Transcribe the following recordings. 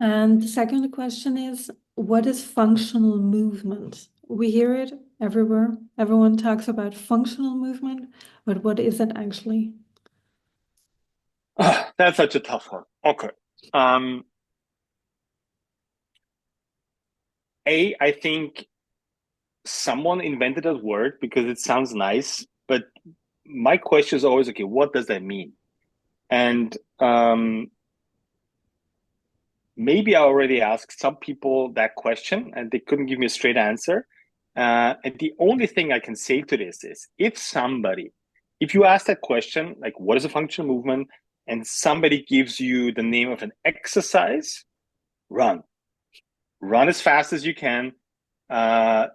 And the second question is, what is functional movement? We hear it everywhere. Everyone talks about functional movement, but what is it actually? That's such a tough one. Okay. Um, I think someone invented that word because it sounds nice, but my question is always, okay, what does that mean? And maybe I already asked some people that question and they couldn't give me a straight answer. And the only thing I can say to this is if you ask that question, like what is a functional movement, and somebody gives you the name of an exercise, run. Run as fast as you can.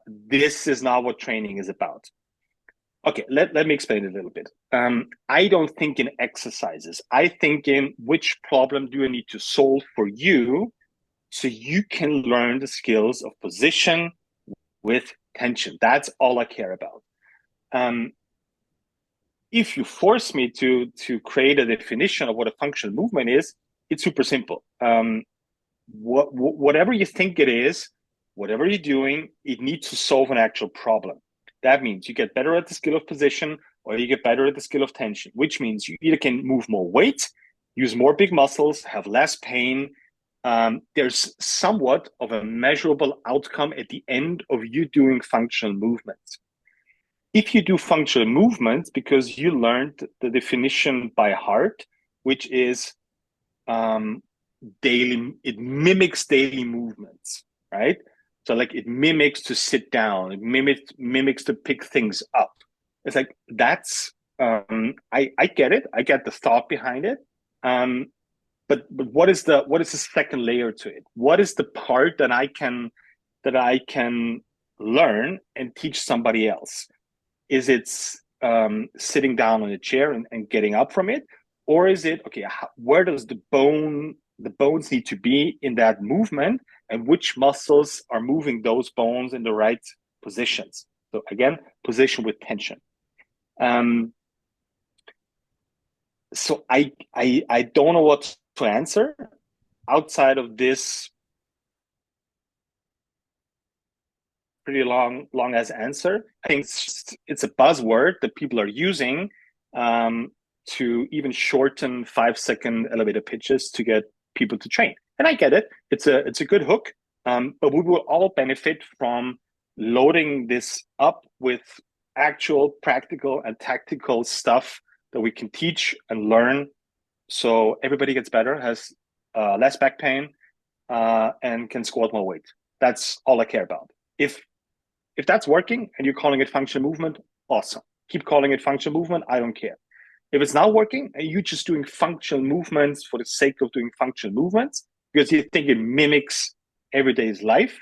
This is not what training is about. Okay, let me explain it a little bit. I don't think in exercises. I think in which problem do I need to solve for you so you can learn the skills of position with tension. That's all I care about. Um, if you force me to create a definition of what a functional movement is, it's super simple. Whatever you think it is, whatever you're doing, it needs to solve an actual problem. That means you get better at the skill of position or you get better at the skill of tension, which means you either can move more weight, use more big muscles, have less pain. There's somewhat of a measurable outcome at the end of you doing functional movements. If you do functional movements because you learned the definition by heart, which is um, it mimics daily movements, right? So like it mimics to sit down, it mimics to pick things up. It's like that's I get it, I get the thought behind it. Um, but what is the second layer to it? What is the part that I can learn and teach somebody else? Is it sitting down on a chair and getting up from it, or is it okay? Where does the bones need to be in that movement, and which muscles are moving those bones in the right positions? So again, position with tension. Um, so I don't know what to answer outside of this pretty long as answer. I think it's a buzzword that people are using um, to even shorten 5-second elevator pitches to get people to train. And I get it. It's a good hook. But we will all benefit from loading this up with actual practical and tactical stuff that we can teach and learn so everybody gets better, has less back pain, and can squat more weight. That's all I care about. If that's working and you're calling it functional movement, awesome. Keep calling it functional movement. I don't care. If it's not working and you're just doing functional movements for the sake of doing functional movements because you think it mimics everyday's life,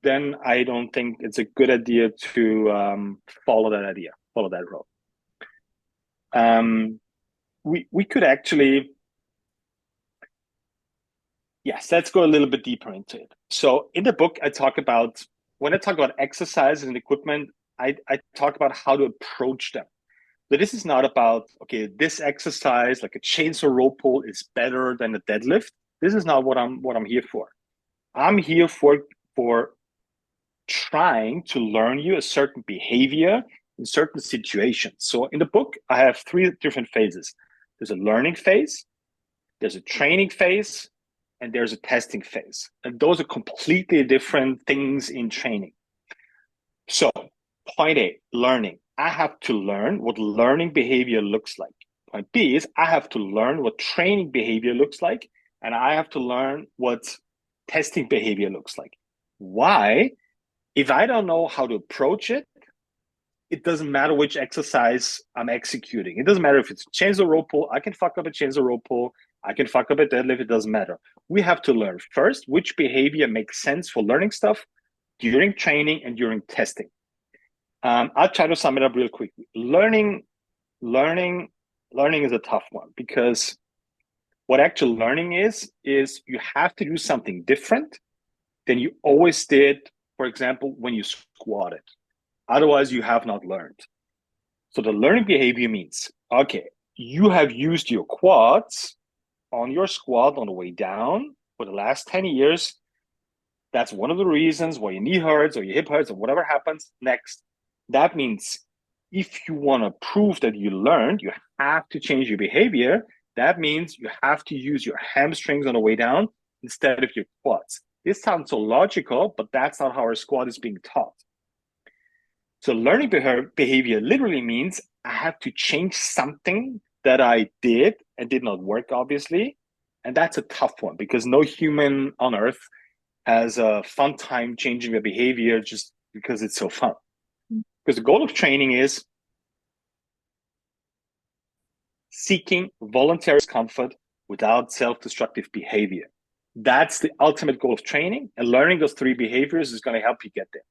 then I don't think it's a good idea to follow that road. Um, we could actually, yes, let's go a little bit deeper into it. So in the book, when I talk about exercises and equipment, I talk about how to approach them. So this is not about, okay, this exercise, like a chainsaw rope pull, is better than a deadlift. This is not what I'm here for. I'm here for trying to learn you a certain behavior in certain situations. So in the book, I have three different phases. There's a learning phase, there's a training phase, and there's a testing phase. And those are completely different things in training. So, point A, learning. I have to learn what learning behavior looks like. Point B is I have to learn what training behavior looks like, and I have to learn what testing behavior looks like. Why? If I don't know how to approach it, it doesn't matter which exercise I'm executing. It doesn't matter if it's a chainsaw rope pull. I can fuck up a chainsaw rope pull. I can fuck up a deadlift. It doesn't matter. We have to learn first which behavior makes sense for learning stuff during training and during testing. I'll try to sum it up real quickly. Learning, learning is a tough one because what actual learning is you have to do something different than you always did, for example, when you squatted. Otherwise, you have not learned. So the learning behavior means, okay, you have used your quads on your squat on the way down for the last 10 years. That's one of the reasons why your knee hurts or your hip hurts or whatever happens next. That means if you want to prove that you learned, you have to change your behavior. That means you have to use your hamstrings on the way down instead of your quads. This sounds so logical, but that's not how our squat is being taught. So learning behavior literally means I have to change something that I did and did not work, obviously. And that's a tough one because no human on earth has a fun time changing their behavior just because it's so fun. Because the goal of training is seeking voluntary discomfort without self-destructive behavior. That's the ultimate goal of training, and learning those three behaviors is going to help you get there.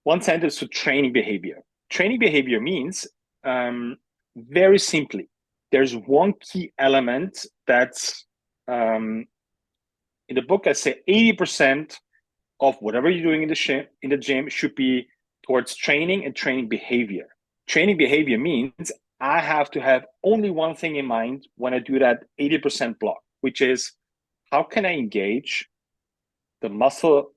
One sentence to training behavior. Training behavior means, very simply, there's one key element that's, in the book, I say 80% of whatever you're doing in the gym should be towards training and training behavior. Training behavior means I have to have only one thing in mind when I do that 80% block, which is how can I engage the muscle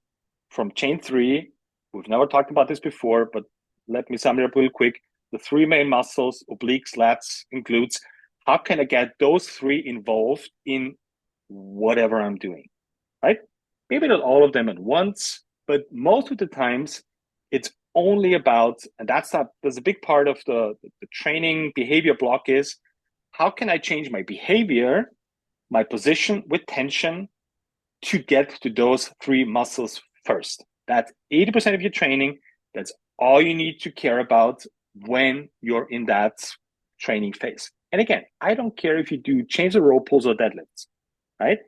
from chain 3? We've never talked about this before, but let me sum it up real quick. The 3 main muscles, obliques, lats, and glutes. How can I get those 3 involved in whatever I'm doing, right? Maybe not all of them at once, but most of the times it's only about, and that's a big part of the training behavior block is, how can I change my behavior, my position with tension to get to those 3 muscles first? That's 80% of your training. That's all you need to care about when you're in that training phase. And again, I don't care if you do chains or row pulls or deadlifts, right?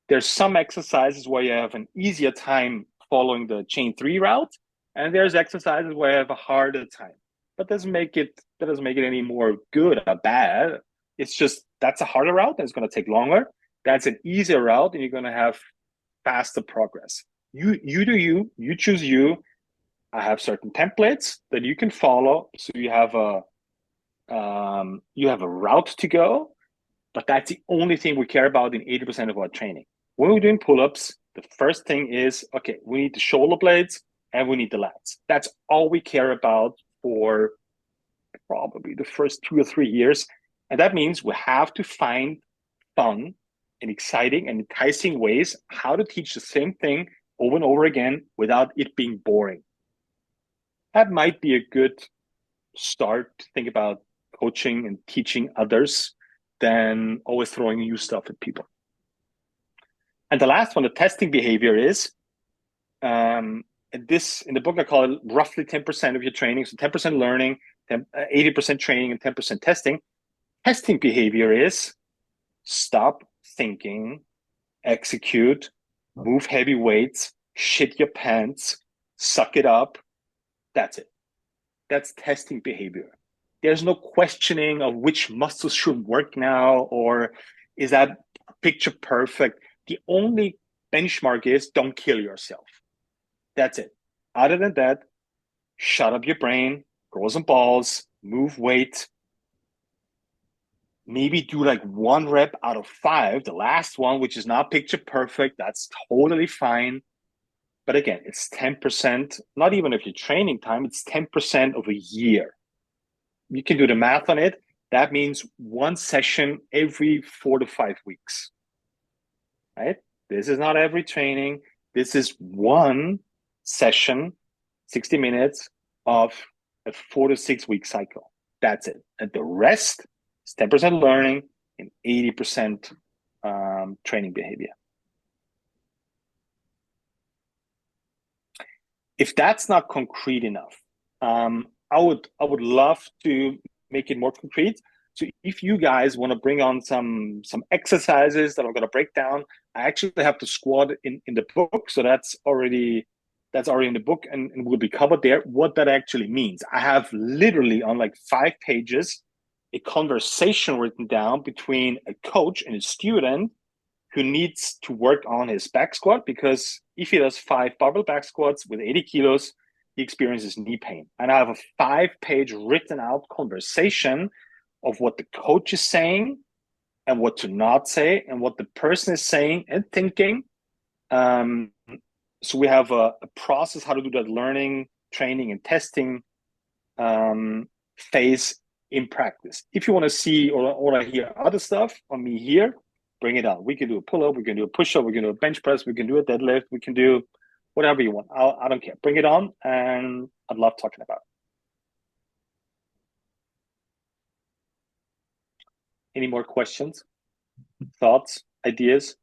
There's some exercises where you have an easier time following the chain 3 route, and there's exercises where you have a harder time. But that doesn't make it any more good or bad. It's just that's a harder route and it's going to take longer. That's an easier route and you're going to have faster progress. You do you choose you. I have certain templates that you can follow, so you have a route to go, but that's the only thing we care about in 80% of our training. When we're doing pull-ups, the first thing is, okay, we need the shoulder blades and we need the lats. That's all we care about for probably the first 2 or 3 years. And that means we have to find fun and exciting and enticing ways how to teach the same thing over and over again without it being boring. That might be a good start to think about coaching and teaching others than always throwing new stuff at people. And the last one, the testing behavior is, and this in the book I call it roughly 10% of your training. So 10% learning, 80% training, and 10% testing. Testing behavior is stop thinking, execute, move heavy weights, shit your pants, suck it up. That's it. That's testing behavior. There's no questioning of which muscles should work now or is that picture perfect. The only benchmark is don't kill yourself. That's it. Other than that, shut up your brain, grow some balls, move weight. Maybe do like 1 rep out of 5, the last one, which is not picture perfect. That's totally fine. But again, it's 10%, not even of your training time, it's 10% of a year. You can do the math on it. That means 1 session every 4 to 5 weeks, right? This is not every training. This is 1 session, 60 minutes of a 4 to 6 week cycle. That's it. And the rest is 10% learning and 80% training behavior. If that's not concrete enough, I would love to make it more concrete. So if you guys want to bring on some exercises that I'm going to break down, I actually have the squat in the book, so that's already in the book and will be covered there. What that actually means, I have literally on like 5 pages a conversation written down between a coach and a student who needs to work on his back squat, because if he does 5 barbell back squats with 80 kilos, he experiences knee pain. And I have a 5-page written out conversation of what the coach is saying and what to not say, and what the person is saying and thinking. So we have a process how to do that learning, training, and testing phase in practice. If you want to see or hear other stuff on me here, bring it on. We can do a pull-up, we can do a push-up, we can do a bench press, we can do a deadlift, we can do whatever you want. I don't care. Bring it on, and I'd love talking about it. Any more questions, thoughts, ideas?